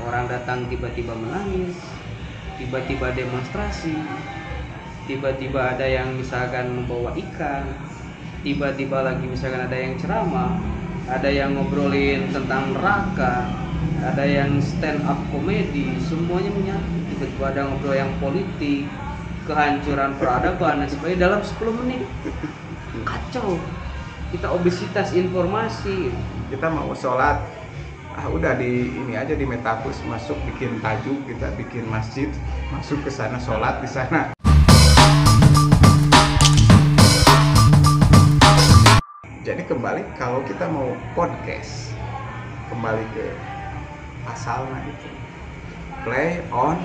orang datang tiba-tiba menangis, tiba-tiba demonstrasi, tiba-tiba ada yang misalkan membawa ikan, tiba-tiba lagi misalkan ada yang ceramah, ada yang ngobrolin tentang neraka, ada yang stand up komedi, semuanya menyatu. Tiba-tiba ada ngobrol yang politik, kehancuran peradaban dan sebagainya dalam 10 menit. Kacau. Kita obesitas informasi. Kita mau sholat, udah di ini aja di Metapus, masuk bikin tajuk, kita bikin masjid, masuk ke sana sholat di sana. Jadi kembali kalau kita mau podcast, kembali ke asalnya itu, play on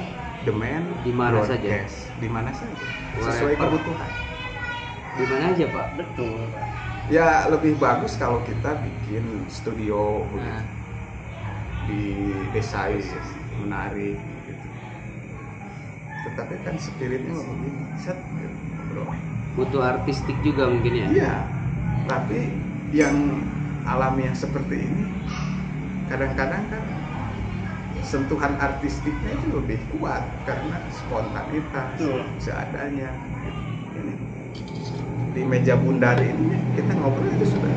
demand, Di mana broadcast. Di mana saja, Wherever. sesuai kebutuhan. Di mana aja, Pak? Betul. Ya lebih bagus kalau kita bikin studio Nah, didesain menarik gitu. Tetapi kan spiritnya begini, set gitu, bro. butuh artistik juga mungkin ya. Iya, tapi yang alami yang seperti ini kadang-kadang kan sentuhan artistiknya itu lebih kuat karena spontanitas, Betul. seadanya. Ini di meja bundar ini kita ngobrol itu sudah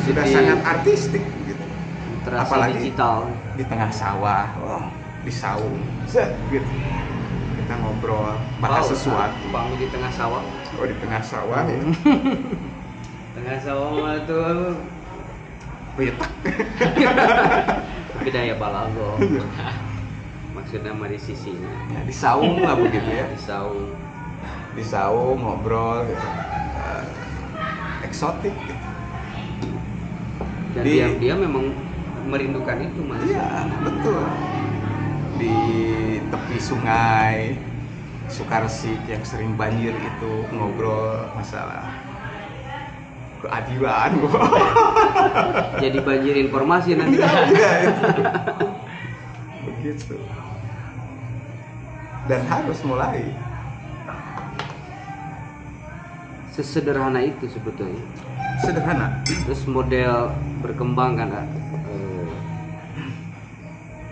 Jadi, sangat artistik gitu. Terasi Apalagi digital. di tengah sawah, di saung, set gitu. Kita ngobrol, bahas sesuatu. Bangun di tengah sawah. Oh, di tengah sawah ya. Tengah sawah mah tuh Betak. tapi daya balago. Maksudnya mah di sisinya. Ya, di saung lah begitu ya. Di saung. Di saung ngobrol gitu. Eksotik gitu. Dan Di- diam-diam memang merindukan itu Mas. Iya, betul. Di tepi sungai Sukarsik yang sering banjir itu ngobrol masalah keadilan. Jadi banjir informasi nanti. Iya, itu. Begitu. Dan harus mulai. Sesederhana itu sebetulnya. Sederhana. Terus model berkembang kan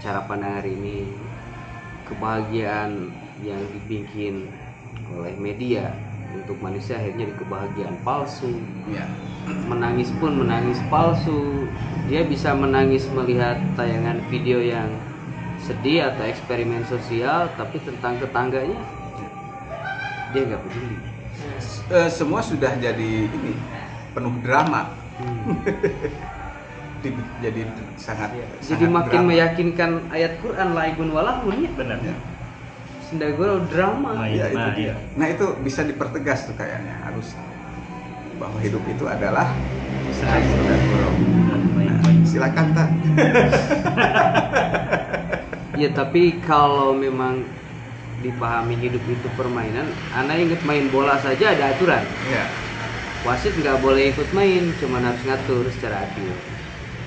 cara pandang hari ini, kebahagiaan yang dibikin oleh media untuk manusia akhirnya di kebahagiaan palsu. Ya. Menangis pun menangis palsu. Dia bisa menangis melihat tayangan video yang sedih atau eksperimen sosial, tapi tentang tetangganya dia nggak peduli. Semua sudah jadi ini penuh drama. Jadi sangat. Jadi sangat makin drama. meyakinkan ayat Quran laibun walahun ya. Benar. Ya. Sendagoro drama. Nah, Ya, itu nah, dia. iya. Nah itu bisa dipertegas tuh kayaknya harus bahwa hidup itu adalah silakan tak. Ya tapi kalau memang dipahami hidup itu permainan, anak ingat main bola saja ada aturan. Ya. Wasit nggak boleh ikut main, cuma harus ngatur secara adil.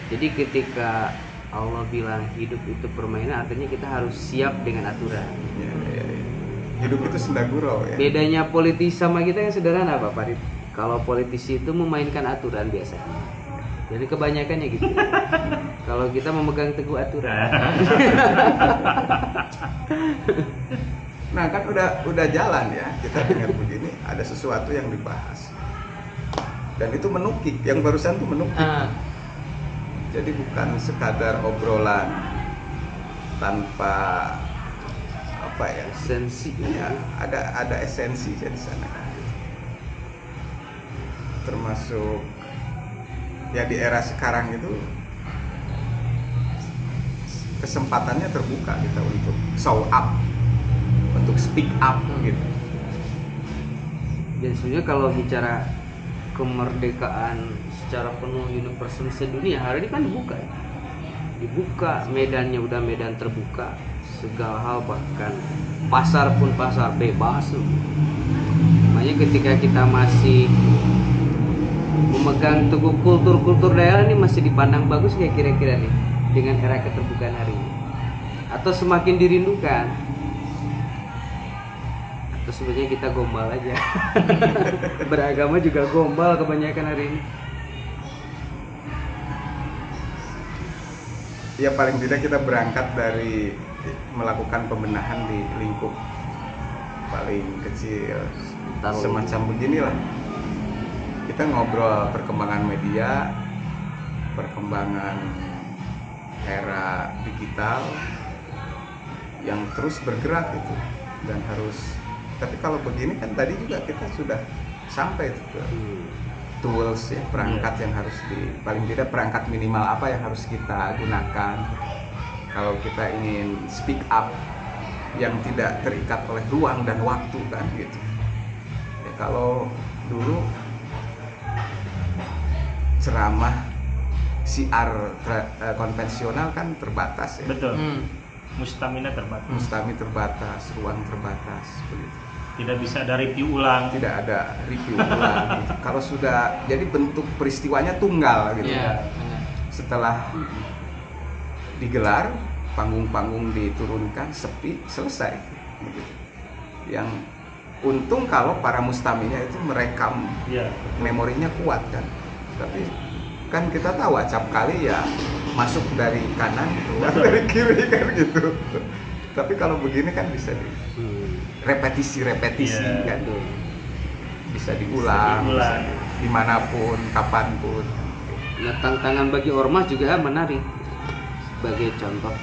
Jadi ketika Allah bilang hidup itu permainan, artinya kita harus siap dengan aturan. Ya, ya, ya. Hidup itu sendagurau ya. Bedanya politisi sama kita yang sederhana Pak Farid. Kalau politisi itu memainkan aturan biasanya. Jadi kebanyakannya gitu. Kalau kita memegang teguh aturan. Nah kan udah jalan ya, kita dengar begini ada sesuatu yang dibahas dan itu menukik, yang barusan tuh menukik. Jadi bukan sekadar obrolan tanpa apa ya, Esensi. ya ada esensi di sana, termasuk ya di era sekarang itu kesempatannya terbuka kita untuk show up, untuk speak up gitu. Dan sebenarnya kalau bicara kemerdekaan secara penuh universal sedunia, hari ini kan dibuka medannya, udah medan terbuka, segala hal, bahkan pasar pun pasar bebas. Makanya ketika kita masih memegang teguh kultur daerah ini masih dipandang bagus kayak kira-kira nih dengan era keterbukaan hari ini, atau semakin dirindukan, atau sebenarnya kita gombal aja. Beragama juga gombal kebanyakan hari ini. ya paling tidak kita berangkat dari melakukan pembenahan di lingkup paling kecil semacam beginilah. Kita ngobrol perkembangan media, perkembangan era digital yang terus bergerak itu, dan harus, tapi kalau begini kan tadi juga kita sudah sampai ke tools ya, perangkat yang harus paling tidak perangkat minimal apa yang harus kita gunakan kalau kita ingin speak up yang tidak terikat oleh ruang dan waktu kan gitu ya. Kalau dulu ceramah siar konvensional kan terbatas ya. Betul. Mustamina terbatas. Mustami terbatas, ruang terbatas begitu. Tidak bisa ada review ulang. Tidak ada review ulang gitu. Kalau sudah jadi bentuk peristiwanya tunggal gitu. Iya, Setelah digelar, panggung-panggung diturunkan, sepi, selesai begitu. Yang untung kalau para mustaminya itu merekam, memorinya kuat kan. Tapi kan kita tahu acap kali ya masuk dari kanan, keluar dari kiri kan gitu. Tapi kalau begini kan bisa repetisi kan, bisa diulang, dimanapun, kapanpun. Nah, tantangan bagi ormas juga menarik. Sebagai contoh,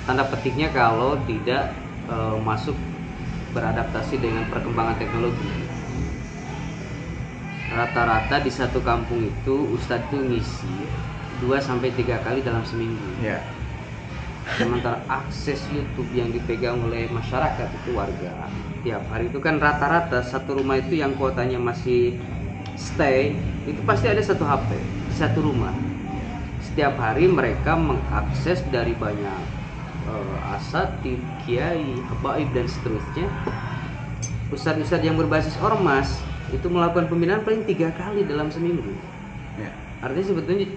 tanda petiknya kalau tidak masuk beradaptasi dengan perkembangan teknologi. Rata-rata di satu kampung itu Ustadz tuh ngisi 2-3 kali dalam seminggu. Ya. Sementara akses YouTube yang dipegang oleh masyarakat itu warga tiap hari itu kan rata-rata satu rumah itu yang kuotanya masih stay itu pasti ada satu HP di satu rumah. Setiap hari mereka mengakses dari banyak asatid, kiai, habaib dan seterusnya. Ustadz-ustadz yang berbasis ormas itu melakukan pembinaan paling 3 kali dalam seminggu. Ya. Artinya sebetulnya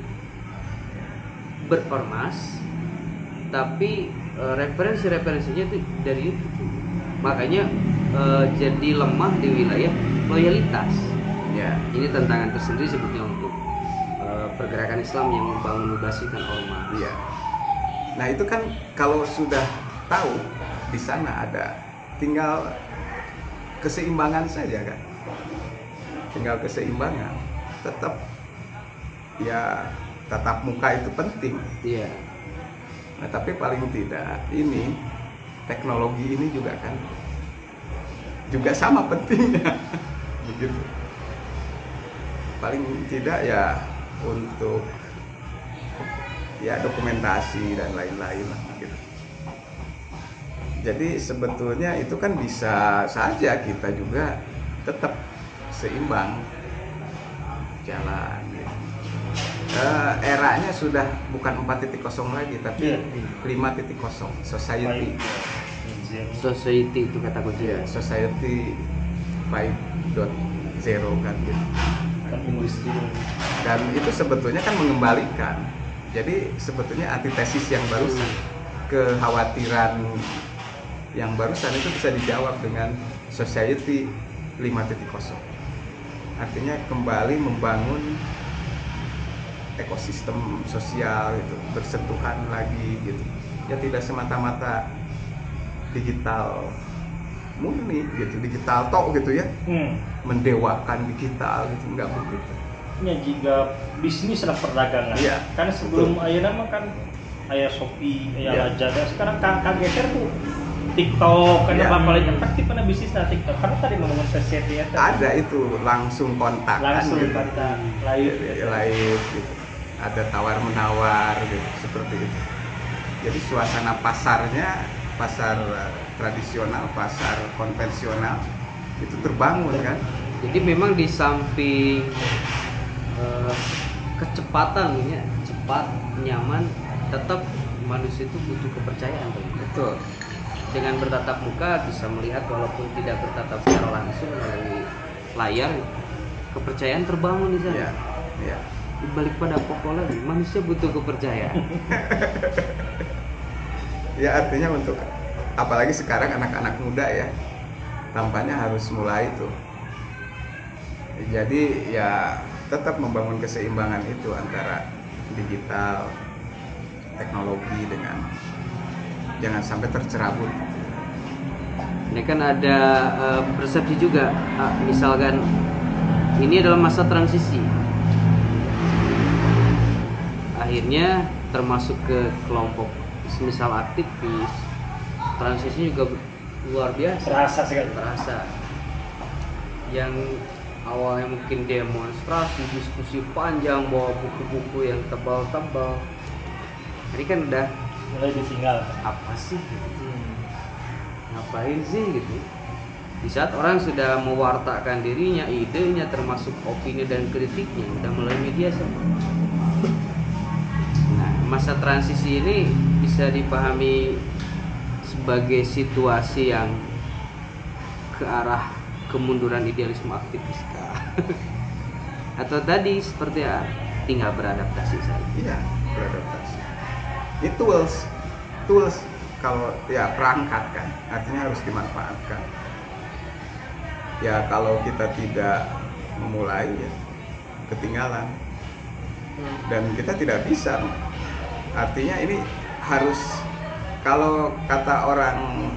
berormas tapi referensinya itu dari YouTube. Makanya jadi lemah di wilayah loyalitas. Ya. Ini tantangan tersendiri sebetulnya untuk pergerakan Islam yang membangun membasiskan ormas. Iya. Nah itu kan kalau sudah tahu di sana ada, tinggal keseimbangan saja kan. Tinggal keseimbangan. Tetap ya tatap muka itu penting. Iya. Nah, tapi paling tidak ini teknologi ini juga kan juga sama pentingnya begitu. Paling tidak ya untuk ya dokumentasi dan lain-lain lah gitu. Jadi sebetulnya itu kan bisa saja kita juga tetap seimbang jalan gitu. Eranya sudah bukan 4.0 lagi tapi 5.0 society. Society itu kata kunci. Ya, society 5.0 kan gitu. Dan itu sebetulnya kan mengembalikan. Jadi sebetulnya antitesis yang barusan, kekhawatiran yang barusan itu bisa dijawab dengan society 5.0. Artinya kembali membangun ekosistem sosial itu, bersentuhan lagi gitu. Ya tidak semata-mata digital murni gitu, digital tok gitu ya. Mendewakan digital gitu, enggak begitu. Ya jika bisnis adalah perdagangan. Iya, Karena sebelum ayeuna mah kan aya Shopee, aya Lazada, sekarang kageser tuh TikTok kan apa paling efektif pada bisnis TikTok. Karena tadi ngomongin society ya. Ada itu langsung kontak langsung kan, gitu. kontak live gitu. Ada tawar menawar gitu, seperti itu. Jadi suasana pasarnya, pasar tradisional, pasar konvensional itu terbangun kan. Jadi memang di samping kecepatan ya, cepat, nyaman, tetap manusia itu butuh kepercayaan. Betul. Dengan bertatap muka bisa melihat walaupun tidak bertatap secara langsung melalui layar, kepercayaan terbangun di sana. Iya. Iya. Balik pada pokok lagi, manusia butuh kepercayaan. Ya artinya untuk apalagi sekarang anak-anak muda ya, tampaknya harus mulai itu. Jadi ya tetap membangun keseimbangan itu antara digital, teknologi, dengan jangan sampai tercerabut. Ini kan ada persepsi juga, misalkan ini adalah masa transisi, akhirnya termasuk ke kelompok misal aktivis, transisi juga luar biasa, Terasa sekali. terasa. Yang awalnya mungkin demonstrasi, diskusi panjang, bawa buku-buku yang tebal-tebal, ini kan udah Mulai ditinggal. apa sih gitu. Ngapain sih gitu. Di saat orang sudah mewartakan dirinya, idenya, termasuk opini dan kritiknya udah mulai media semua. Nah, masa transisi ini bisa dipahami sebagai situasi yang ke arah kemunduran idealisme aktivis atau tadi seperti tinggal beradaptasi saja. Iya, beradaptasi. Ini tools kalau ya perangkat kan, artinya harus dimanfaatkan. Ya kalau kita tidak memulai ya ketinggalan, dan kita tidak bisa. Artinya ini harus, kalau kata orang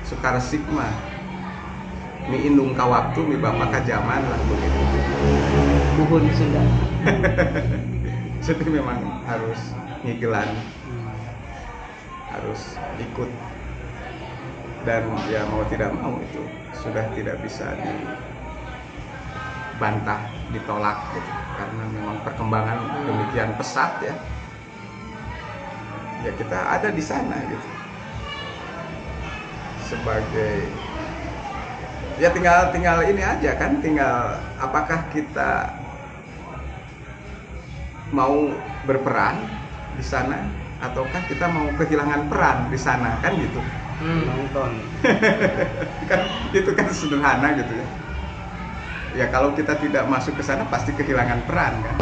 Sukaresikma, mi indung ka waktu, mi bapak ka zaman lah begitu. Buhun Sunda. Jadi memang harus ngigelan, harus ikut, dan ya mau tidak mau itu sudah tidak bisa dibantah, ditolak gitu, karena memang perkembangan demikian pesat ya. Ya kita ada di sana gitu sebagai, ya tinggal ini aja kan, tinggal apakah kita mau berperan di sana ataukah kita mau kehilangan peran di sana kan gitu. Nonton. Kan itu kan sederhana gitu ya. Ya kalau kita tidak masuk ke sana pasti kehilangan peran kan.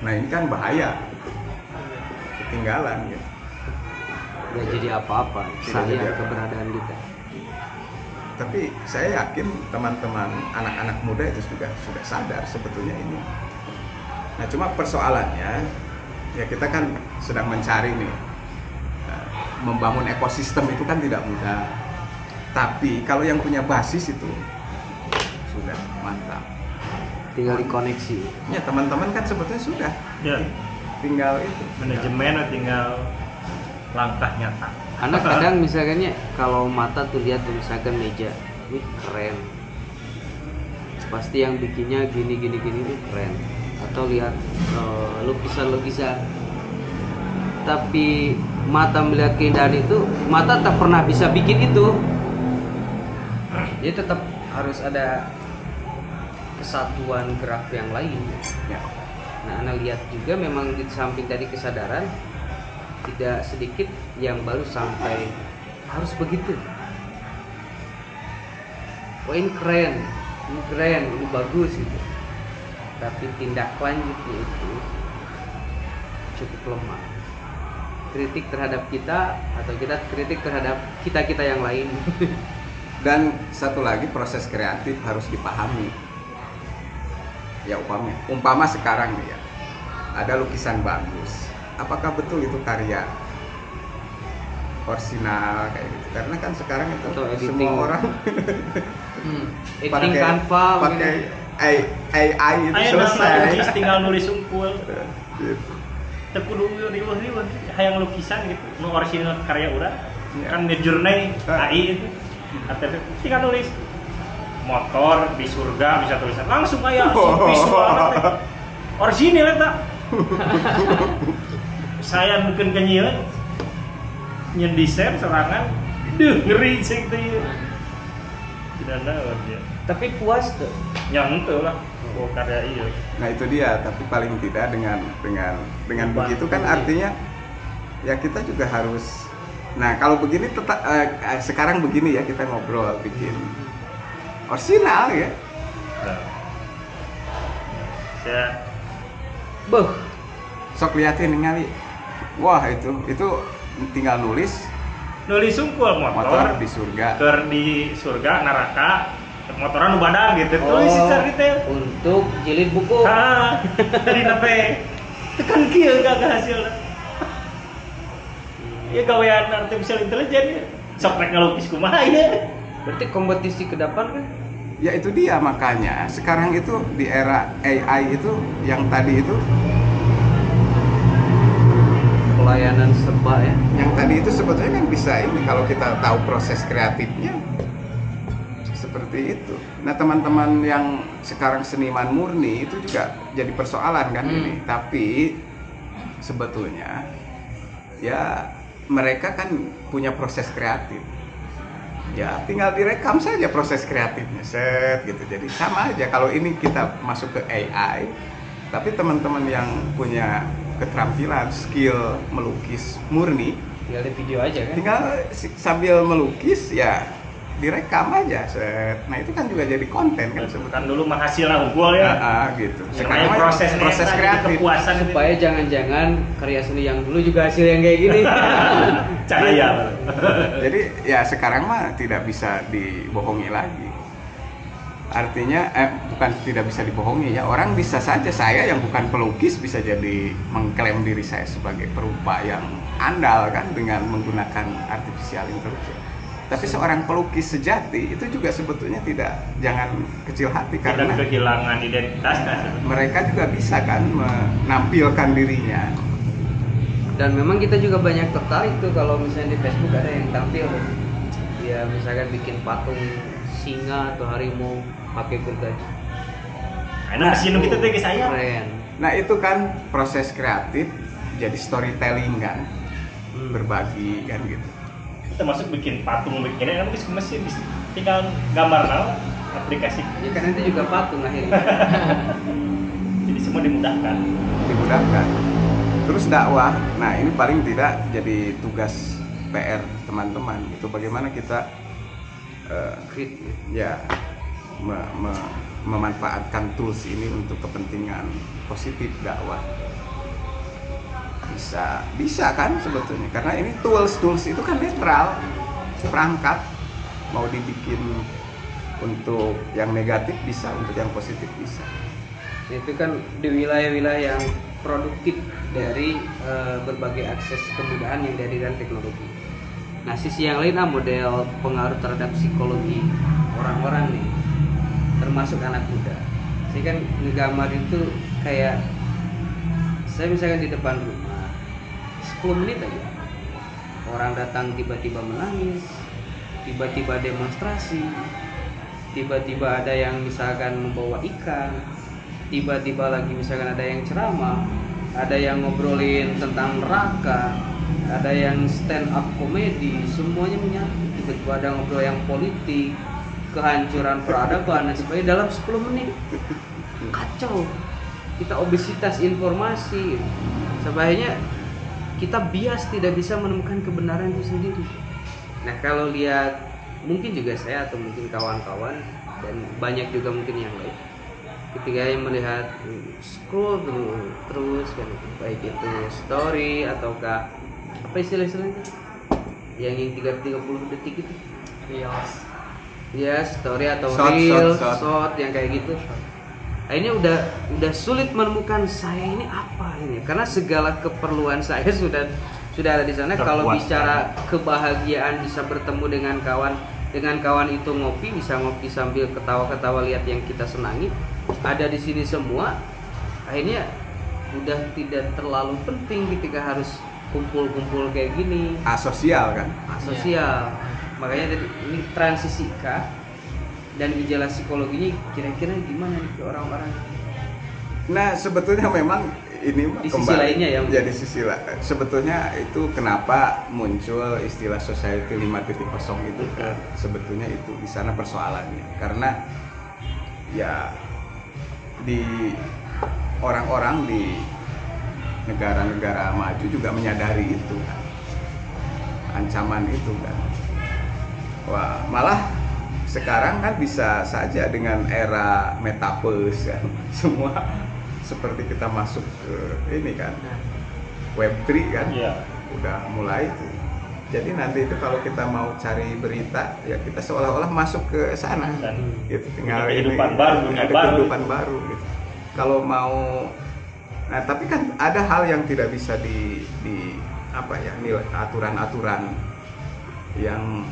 Nah ini kan bahaya, ketinggalan gitu. Gak jadi apa-apa Tidak sayang jadi apa-apa. keberadaan kita. Tapi saya yakin teman-teman anak-anak muda itu sudah sadar sebetulnya ini. Nah cuma persoalannya ya kita kan sedang mencari nih, membangun ekosistem itu kan tidak mudah. Tapi kalau yang punya basis itu sudah mantap. Tinggal dikoneksi. Ya teman-teman kan sebetulnya sudah. Ya. Tinggal itu. Manajemen tinggal langkah nyata. Anak kadang misalkannya kalau mata tuh lihat tuh misalkan meja, ini keren. Pasti yang bikinnya gini ini keren. Atau lihat lukisan-lukisan. Tapi mata melihat keindahan itu, mata tak pernah bisa bikin itu. Jadi tetap harus ada kesatuan gerak yang lain. Ya. Nah, Anda lihat juga memang di samping dari kesadaran, tidak sedikit yang baru sampai harus begitu. Wah ini keren, ini bagus gitu. Tapi tindak lanjutnya itu cukup lemah. Kritik terhadap kita atau kita kritik terhadap kita yang lain. Dan satu lagi, proses kreatif harus dipahami. Ya umpama sekarang nih ya, ada lukisan bagus. Apakah betul itu karya orisinal kayak gitu? Karena kan sekarang itu semua orang Editing Canva pakai AI itu Ayo selesai. tinggal nulis unggul. Gitu. Tekudu riweuh hayang lukisan gitu, nu original karya urang. Ya. Kan Midjourney AI itu. ATP tinggal nulis motor di surga, bisa tulisan langsung kayak visual original eta. Saya mungkin kenyieun nyen desain serangan, ngeri cing teh ieu. Tidak naon ya. tapi puas tuh. Ya henteu lah. Oh karya ieu. Nah itu dia, tapi paling tidak dengan begitu kan artinya ya kita juga harus. Nah kalau begini tetap sekarang begini ya, kita ngobrol bikin orisinal ya. Nah. Saya Sok liatin ningali. Wah itu tinggal nulis sungkul motor di surga. keur di surga neraka motoran nu badag gitu tulis secara detail Untuk jilid buku. jadi nape tekan kieu gak hasil ya gawean artificial intelligence sok rek ngalukis kumaha ya. Berarti kompetisi ke depan kan? Ya itu dia, makanya sekarang itu di era AI itu yang tadi itu Pelayanan serba ya. yang tadi itu sebetulnya kan bisa ini kalau kita tahu proses kreatifnya seperti itu. Nah teman-teman yang sekarang seniman murni itu juga jadi persoalan kan ini. Tapi sebetulnya ya mereka kan punya proses kreatif. Ya tinggal direkam saja proses kreatifnya set gitu. Jadi sama aja kalau ini kita masuk ke AI, tapi teman-teman yang punya keterampilan skill melukis murni Tinggal di video aja kan? tinggal sambil melukis ya direkam aja set. Nah itu kan juga jadi konten kan sebetulnya. Kan dulu mah hasilnya unggul ya. Gitu. Sekarang mah proses kreatif. kepuasan Supaya jangan-jangan karya seni yang dulu juga hasil yang kayak gini. cahaya. Jadi ya sekarang mah tidak bisa dibohongi lagi. Artinya bukan tidak bisa dibohongi ya, orang bisa saja, saya yang bukan pelukis bisa jadi mengklaim diri saya sebagai perupa yang andal kan dengan menggunakan artificial intelligence. Tapi seorang pelukis sejati itu juga sebetulnya jangan kecil hati karena Tidak kehilangan identitasnya. mereka juga bisa kan menampilkan dirinya. Dan memang kita juga banyak tertarik tuh kalau misalnya di Facebook ada yang tampil ya misalkan bikin patung singa atau harimau pakai gergaji. Nah, kesini kita tuh ke saya. Keren. Nah itu kan proses kreatif jadi storytelling kan, berbagi kan gitu. Termasuk bikin patung begini kan bisa mesin tinggal gambar nal aplikasi. Ya kan nanti juga patung akhirnya. Jadi semua dimudahkan. Terus dakwah, nah ini paling tidak jadi tugas PR teman-teman itu bagaimana kita memanfaatkan tools ini untuk kepentingan positif dakwah. Bisa kan sebetulnya karena ini tools itu kan netral, perangkat mau dibikin untuk yang negatif bisa, untuk yang positif bisa. Itu kan di wilayah-wilayah yang produktif dari berbagai akses kemudahan yang dihadirkan teknologi. Nah sisi yang lain model pengaruh terhadap psikologi orang-orang nih, termasuk anak muda. Saya kan ngegambar itu kayak saya misalkan di depan rumah 10 menit aja orang datang tiba-tiba menangis, tiba-tiba demonstrasi, tiba-tiba ada yang misalkan membawa ikan, tiba-tiba lagi misalkan ada yang ceramah, ada yang ngobrolin tentang neraka, ada yang stand up komedi, semuanya menyatu. Tiba-tiba ada ngobrol yang politik, kehancuran peradaban dan sebagainya dalam 10 menit. Kacau. Kita obesitas informasi. Sebaiknya kita bias tidak bisa menemukan kebenaran itu sendiri. Nah kalau lihat mungkin juga saya atau mungkin kawan-kawan dan banyak juga mungkin yang lain, ketika yang melihat scroll terus kan, baik itu story ataukah apa istilah-istilahnya yang 30 detik itu Reels. ya story atau Short, reel short. short yang kayak gitu. Akhirnya udah sulit menemukan saya ini apa ini, karena segala keperluan saya sudah ada di sana. Kalau bicara kebahagiaan bisa bertemu dengan kawan itu ngopi, bisa ngopi sambil ketawa-ketawa lihat yang kita senangi, ada di sini semua. Akhirnya udah tidak terlalu penting ketika harus kumpul-kumpul kayak gini. Asosial kan. Asosial. Makanya ini transisi kah? Dan gejala psikologinya kira-kira gimana nih ke orang-orang? Nah sebetulnya memang ini Di sisi lainnya ya, jadi sisi sebetulnya itu kenapa muncul istilah society 5.0 itu kan sebetulnya itu di sana persoalannya, karena ya di orang-orang di negara-negara maju juga menyadari itu kan, ancaman itu kan. Wah malah sekarang kan bisa saja dengan era metaverse kan, semua seperti kita masuk ke ini kan, Web3 kan, udah mulai tuh. Jadi nanti itu kalau kita mau cari berita ya kita seolah-olah masuk ke sana, gitu. Tinggal kehidupan baru, ada kehidupan baru gitu. Kalau mau, nah tapi kan ada hal yang tidak bisa apa ya, nilai aturan-aturan yang,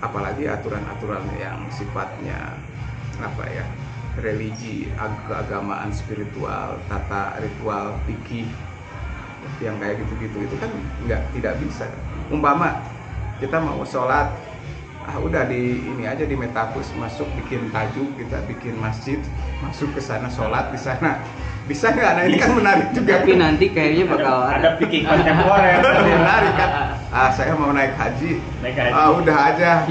apalagi aturan-aturan yang sifatnya apa ya, religi, keagamaan, spiritual, tata ritual, fikih yang kayak gitu-gitu, itu kan tidak bisa. Umpama kita mau sholat, udah di ini aja, di Metaverse, masuk bikin tajuk, kita bikin masjid, masuk ke sana sholat di sana, bisa nggak? Nah ini kan menarik juga. Tapi nanti kayaknya bakal ada pikir kontemporer. Menarik kan? Saya mau naik haji. Udah aja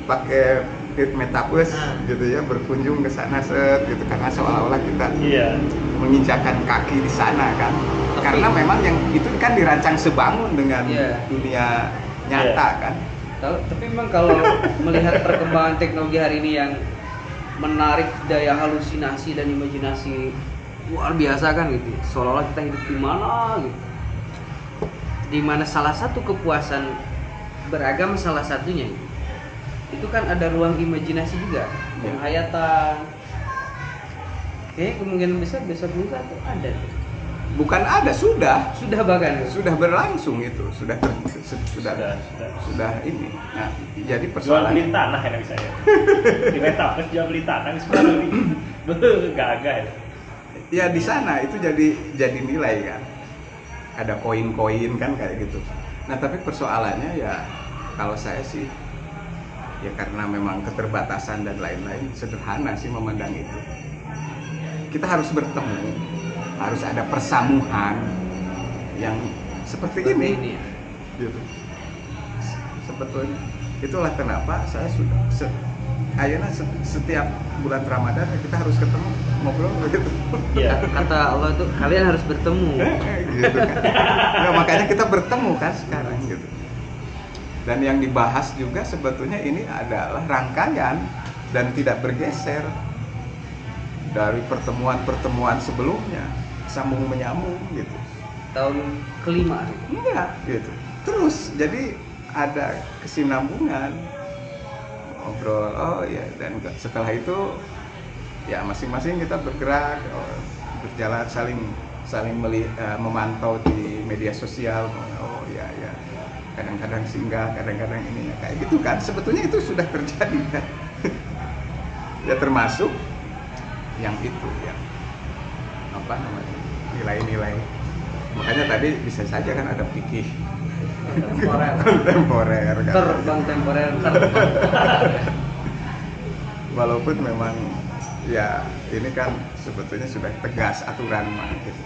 pakai Metaverse gitu ya, berkunjung ke sana gitu, karena seolah-olah kita menginjakan kaki di sana kan. Karena memang yang itu kan dirancang sebangun dengan dunia nyata kan. Tapi memang kalau melihat perkembangan teknologi hari ini yang menarik daya halusinasi dan imajinasi luar biasa kan gitu, seolah-olah kita hidup di mana gitu, di mana salah satu kepuasan beragam salah satunya gitu. Itu kan ada ruang imajinasi juga, penghayatan. Kayaknya kemungkinan besar lusa tuh ada. Bukan ada, sudah bahkan sudah berlangsung itu, sudah ini. Nah, jadi jual beli persoalannya tanah ya saya. Di Metaverse jual beli tanah sebenarnya gagah. Ya di sana itu jadi nilai kan. Ada koin-koin kan kayak gitu. Nah, tapi persoalannya ya kalau saya sih ya karena memang keterbatasan dan lain-lain, sederhana sih memandang itu. Kita harus bertemu, harus ada persamuhan yang seperti ini. Gitu. Sebetulnya itulah kenapa saya sudah akhirnya setiap bulan Ramadan kita harus ketemu, ngobrol gitu. Ya, kata Allah tuh kalian harus bertemu. Gitu kan. Nah, makanya kita bertemu kan sekarang gitu. Dan yang dibahas juga sebetulnya ini adalah rangkaian dan tidak bergeser dari pertemuan-pertemuan sebelumnya, sambung menyambung gitu. Tahun kelima enggak gitu. Terus jadi ada kesinambungan, ngobrol, ya, dan setelah itu ya masing-masing kita bergerak, berjalan, saling memantau di media sosial. Ya kadang-kadang singgah, kadang-kadang ini kayak gitu kan. Sebetulnya itu sudah terjadi kan. Ya termasuk yang itu ya, apa namanya, nilai-nilai. Makanya tadi bisa saja kan ada fikih kontemporer kan. Terbang temporer. Walaupun memang ya ini kan sebetulnya sudah tegas aturan gitu.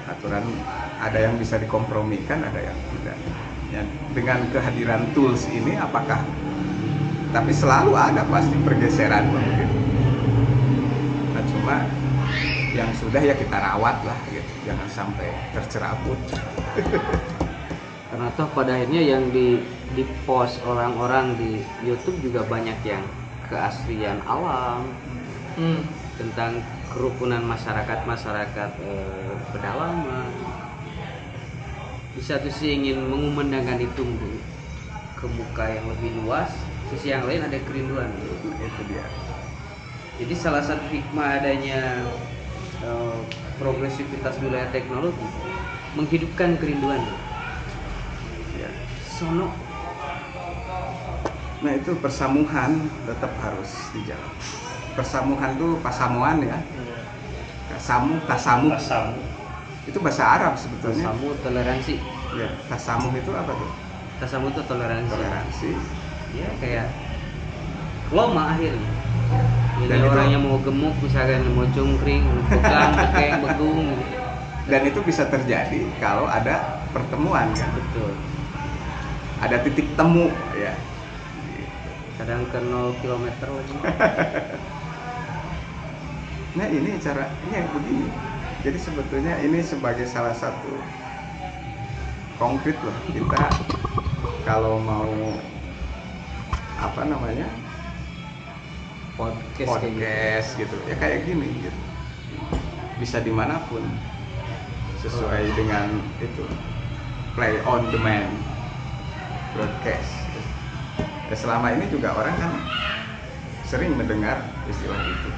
Aturan ada yang bisa dikompromikan, ada yang tidak. Ya, dengan kehadiran tools ini apakah, tapi selalu ada pasti pergeseran begitu. Nah, cuma yang sudah ya kita rawat lah gitu, jangan sampai tercerabut. Karena toh pada akhirnya yang di post orang-orang di YouTube juga banyak yang keaslian alam, tentang kerukunan masyarakat pedalaman. Di satu sisi ingin mengumandangkan itu ke muka yang lebih luas, sisi yang lain ada kerinduan. Itu dia. Jadi salah satu hikmah adanya progresivitas wilayah teknologi menghidupkan kerinduan. Ya. Sono. Nah itu persamuhan tetap harus dijalankan. Persamuhan tuh pasamuan ya. Tasamu. Itu bahasa Arab sebetulnya. Tasamu toleransi. Ya, tasamu itu apa tuh? Tasamu itu toleransi. Toleransi. Ya kayak loma akhirnya. Jadi Dan orang itu, yang mau gemuk misalkan mau cungkring, pegang, bekeng, begung. Dan itu bisa terjadi kalau ada pertemuan kan. Betul. Ada titik temu ya. Kadang ke 0 km lagi. Nah ini caranya begini. Jadi sebetulnya ini sebagai salah satu konkret loh, kita kalau mau apa namanya podcast gitu ya kayak gini gitu, bisa dimanapun sesuai dengan itu, play on demand broadcast. Ya, selama ini juga orang kan sering mendengar istilah itu.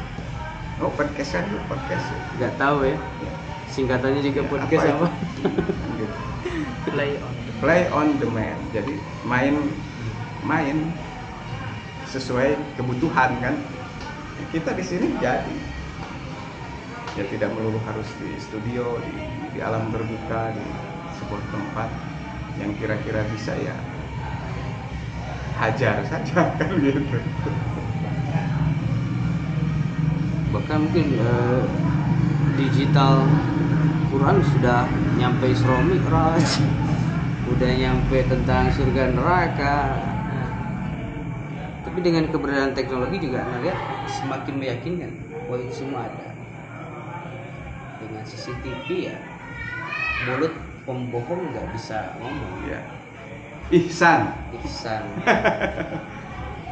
Oh podcast kan, podcast nggak tahu ya, singkatannya juga ya, podcast apa? Gitu. Play on demand. Jadi main sesuai kebutuhan kan. Kita di sini jadi ya tidak melulu harus di studio, di alam terbuka, di sebuah tempat yang kira-kira bisa ya hajar saja kan gitu. Bahkan mungkin digital Quran sudah nyampe Isra Mi'raj, udah nyampe tentang surga neraka. Tapi dengan keberadaan teknologi juga lihat semakin meyakinkan bahwa itu semua ada. Dengan CCTV ya mulut pembohong nggak bisa ngomong Ya. Ihsan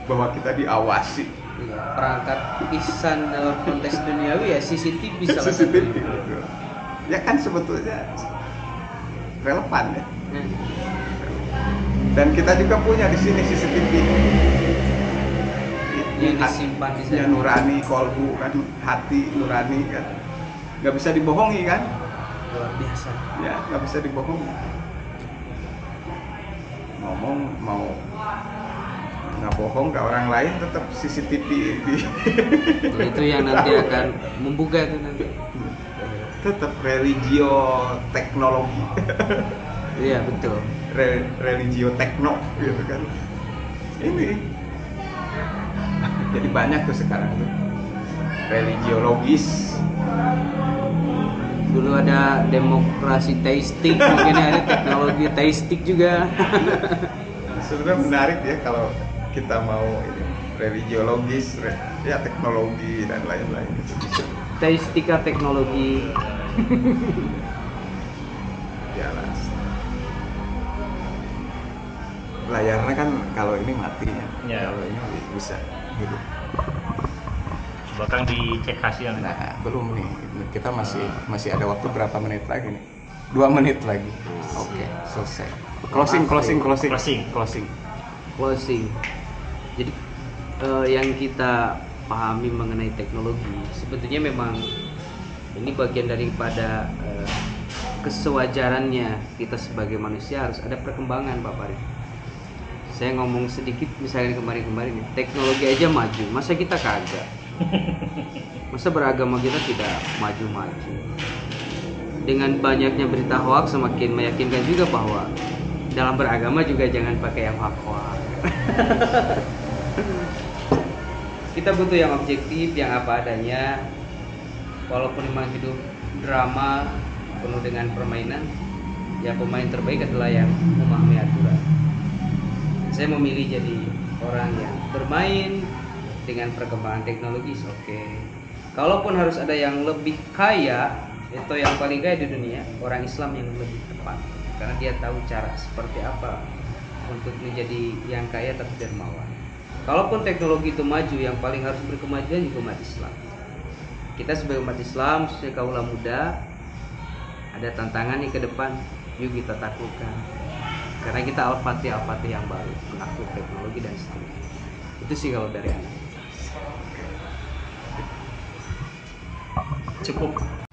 bahwa kita diawasi. ya, perangkat ihsan dalam konteks duniawi ya CCTV salah CCTV satunya. gitu. Ya kan sebetulnya relevan ya. Dan kita juga punya di sini CCTV Yang disimpan di ya, sana. nurani kolbu kan, hati nurani kan, nggak bisa dibohongi kan. Luar biasa. Ya nggak bisa dibohongi. Ngomong mau nggak bohong ke orang lain tetap CCTV Itu yang nanti akan membuka itu nanti. tetap religio teknologi. Iya betul. Religio tekno gitu kan. Ini jadi banyak tuh sekarang tuh religiologis. Dulu ada demokrasi teistik, mungkin ada teknologi teistik juga. Sebenarnya menarik ya kalau kita mau ini religiologis, ya teknologi dan lain-lain itu bisa. Teistika teknologi. Jelas. Layarnya kan kalau ini mati ya, Ya. kalau ini bisa hidup. Bahkan dicek hasilnya. Nah belum nih, kita masih ada waktu berapa menit lagi nih? 2 menit lagi. Oke, selesai. Closing. Jadi yang kita pahami mengenai teknologi sebetulnya memang ini bagian daripada kesewajarannya kita sebagai manusia harus ada perkembangan, Pak Farid. Saya ngomong sedikit misalnya kemarin-kemarin teknologi aja maju, masa kita kagak? Masa beragama kita tidak maju-maju? Dengan banyaknya berita hoax semakin meyakinkan juga bahwa dalam beragama juga jangan pakai yang hoax. Kita butuh yang objektif, yang apa adanya. Walaupun memang hidup drama penuh dengan permainan, ya pemain terbaik adalah yang memahami aturan. Saya memilih jadi orang yang bermain dengan perkembangan teknologi, oke. Kalaupun harus ada yang lebih kaya, itu yang paling kaya di dunia, orang Islam yang lebih tepat. Karena dia tahu cara seperti apa untuk menjadi yang kaya tapi dermawan. Kalaupun teknologi itu maju, yang paling harus berkemajuan juga umat Islam. Kita sebagai umat Islam, sebagai kaula muda, ada tantangan nih ke depan, yuk kita taklukkan. Karena kita al-fatih yang baru, aktif teknologi dan seterusnya. Itu sih kalau dari anak. Cukup.